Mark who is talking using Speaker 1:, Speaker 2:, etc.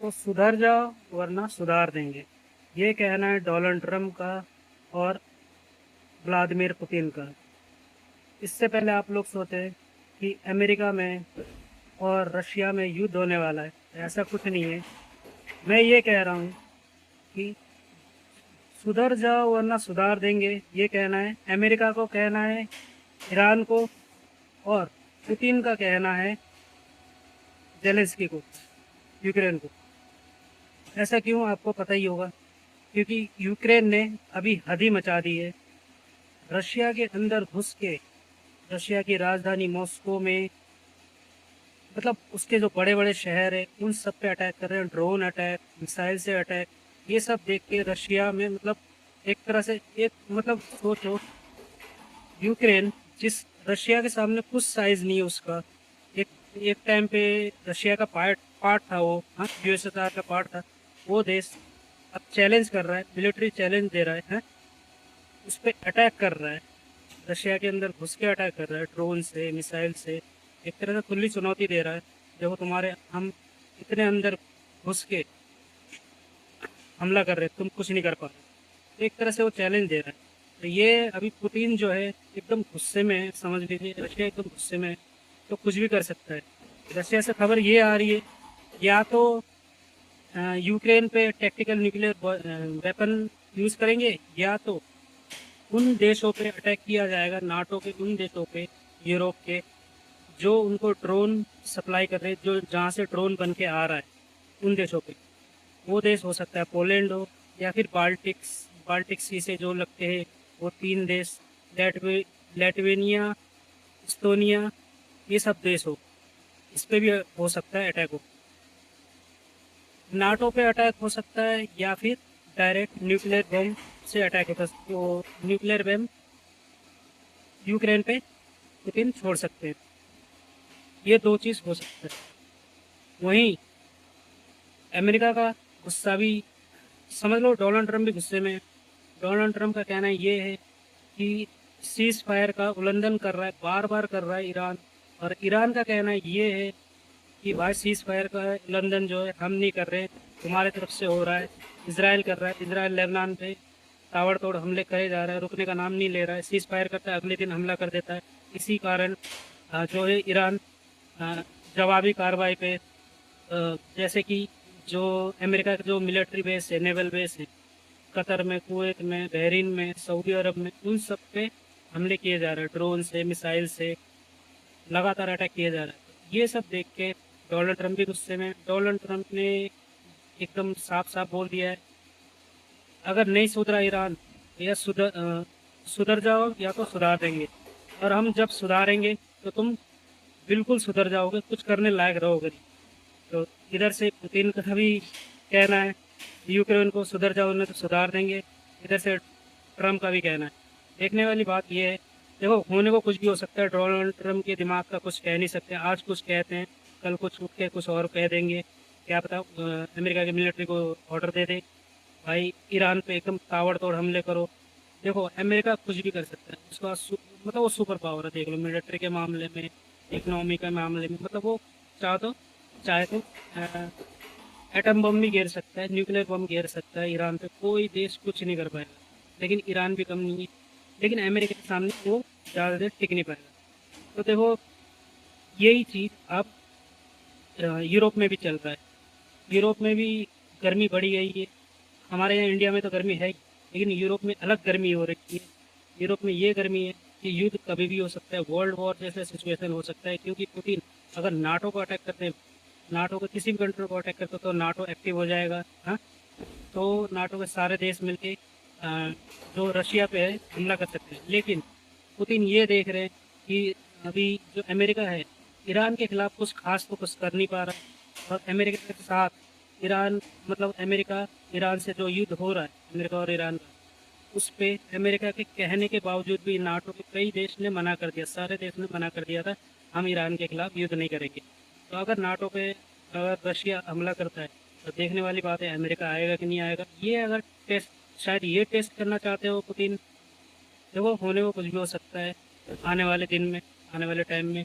Speaker 1: तो सुधर जाओ वरना सुधार देंगे, ये कहना है डोनाल्ड ट्रंप का और व्लादिमीर पुतिन का। इससे पहले आप लोग सोचे कि अमेरिका में और रशिया में युद्ध होने वाला है, ऐसा कुछ नहीं है। मैं ये कह रहा हूँ कि सुधर जाओ वरना सुधार देंगे, ये कहना है अमेरिका को, कहना है ईरान को, और पुतिन का कहना है जेलेंस्की को, यूक्रेन को। ऐसा क्यों, आपको पता ही होगा, क्योंकि यूक्रेन ने अभी हद ही मचा दी है। रशिया के अंदर घुस के रशिया की राजधानी मॉस्को में, मतलब उसके जो बड़े बड़े शहर है उन सब पे अटैक कर रहे हैं, ड्रोन अटैक, मिसाइल से अटैक। ये सब देख के रशिया में, मतलब एक तरह से, एक मतलब सोचो, यूक्रेन जिस रशिया के सामने कुछ साइज नहीं है उसका। एक एक टाइम पे रशिया का पार्ट पार्ट था वो, हाँ, यूएसएसआर का पार्ट था वो देश। अब चैलेंज कर रहा है, मिलिट्री चैलेंज दे रहा है, हाँ? उस पर अटैक कर रहा है, रशिया के अंदर घुस के अटैक कर रहा है ड्रोन से, मिसाइल से। एक तरह से खुली चुनौती दे रहा है, देखो तुम्हारे हम इतने अंदर घुस के हमला कर रहे, तुम कुछ नहीं कर पा रहे। एक तरह से वो चैलेंज दे रहा है। तो ये अभी पुतिन जो है एकदम गुस्से में है, समझ लीजिए रशिया एकदम गुस्से में है, तो कुछ भी कर सकता है। रशिया से खबर ये आ रही है, या तो यूक्रेन पे टैक्टिकल न्यूक्लियर वेपन यूज़ करेंगे, या तो उन देशों पे अटैक किया जाएगा, नाटो के उन देशों पे, यूरोप के, जो उनको ड्रोन सप्लाई कर रहे हैं, जो जहाँ से ड्रोन बन के आ रहा है उन देशों पे। वो देश हो सकता है पोलैंड हो, या फिर बाल्टिक सी से जो लगते हैं वो तीन देश, लेटवेनिया, इस्टोनिया, ये सब देश हो। इस पे भी हो सकता है अटैक हो, नाटो पे अटैक हो सकता है, या फिर डायरेक्ट न्यूक्लियर बम से अटैक होता है। वो न्यूक्लियर बम यूक्रेन पे पुतिन छोड़ सकते हैं, ये दो चीज़ हो सकता है। वहीं अमेरिका का गुस्सा भी, समझ लो डोनाल्ड ट्रंप भी गुस्से में है। डोनाल्ड ट्रंप का कहना ये है कि सीज फायर का उल्लंघन कर रहा है, बार बार कर रहा है ईरान। और ईरान का कहना ये है कि भाई सीज फायर का उल्लंघन जो है हम नहीं कर रहे, तुम्हारे तरफ से हो रहा है, इसराइल कर रहा है। इसराइल लेबनान पे ताबड़तोड़ हमले करे जा रहा है, रुकने का नाम नहीं ले रहा है, सीज फायर करता है अगले दिन हमला कर देता है। इसी कारण जो है ईरान जवाबी कार्रवाई पे, जैसे कि जो अमेरिका के जो मिलिट्री बेस है, नेवल बेस है, कतर में, कुवैत में, बहरीन में, सऊदी अरब में, उन सब पे हमले किए जा रहे हैं, ड्रोन से, मिसाइल से लगातार अटैक किए जा रहे हैं। ये सब देख के डोनाल्ड ट्रंप भी गुस्से में। डोनाल्ड ट्रंप ने एकदम साफ साफ बोल दिया है, अगर नहीं सुधरा ईरान, या सुधर जाओ या तो सुधार देंगे, और हम जब सुधारेंगे तो तुम बिल्कुल सुधर जाओगे, कुछ करने लायक रहोगे नहीं। तो इधर से पुतिन का भी कहना है यूक्रेन को सुधर जाओ नहीं तो सुधार देंगे, इधर से ट्रम्प का भी कहना है। देखने वाली बात यह है, देखो होने को कुछ भी हो सकता है, डोनाल्ड ट्रम्प के दिमाग का कुछ कह नहीं सकते। आज कुछ कहते हैं, कल कुछ उठ के कुछ और कह देंगे, क्या पता अमेरिका की मिलिट्री को ऑर्डर दे दे भाई ईरान पे एकदम ताबड़तोड़ हमले करो। देखो अमेरिका कुछ भी कर सकता है, उसका मतलब वो सुपर पावर है, देख लो मिलिट्री के मामले में, इकोनॉमी के मामले में, मतलब वो चाहे तो एटम बम भी गिर सकता है, न्यूक्लियर बम गिर सकता है ईरान पे, कोई देश कुछ नहीं कर पाएगा। लेकिन ईरान भी कम नहीं है, लेकिन अमेरिका के सामने वो ज़्यादा देर टिक नहीं पाएगा। तो देखो यही चीज़ अब यूरोप में भी चल रहा है। यूरोप में भी गर्मी बढ़ी गई है, हमारे यहाँ इंडिया में तो गर्मी है ही, लेकिन यूरोप में अलग गर्मी हो रही है। यूरोप में ये गर्मी है कि युद्ध कभी भी हो सकता है, वर्ल्ड वॉर जैसा सिचुएशन हो सकता है, क्योंकि पुतिन अगर नाटो को अटैक करते हैं, नाटो के किसी भी कंट्री को अटैक करते तो नाटो एक्टिव हो जाएगा, हाँ। तो नाटो के सारे देश मिलके जो रशिया पे है हमला कर सकते हैं। लेकिन पुतिन ये देख रहे हैं कि अभी जो अमेरिका है ईरान के खिलाफ कुछ खास तो कुछ कर नहीं पा रहा है, और अमेरिका के साथ ईरान, मतलब अमेरिका ईरान से जो युद्ध हो रहा है, अमेरिका और ईरान का, उस पे अमेरिका के कहने के बावजूद भी नाटो के कई देश ने मना कर दिया, सारे देश ने मना कर दिया था हम ईरान के खिलाफ युद्ध नहीं करेंगे। तो अगर नाटो पे अगर रशिया हमला करता है तो देखने वाली बात है अमेरिका आएगा कि नहीं आएगा। ये अगर टेस्ट, शायद ये टेस्ट करना चाहते हो पुतिन। देखो होने को कुछ भी हो सकता है आने वाले दिन में, आने वाले टाइम में।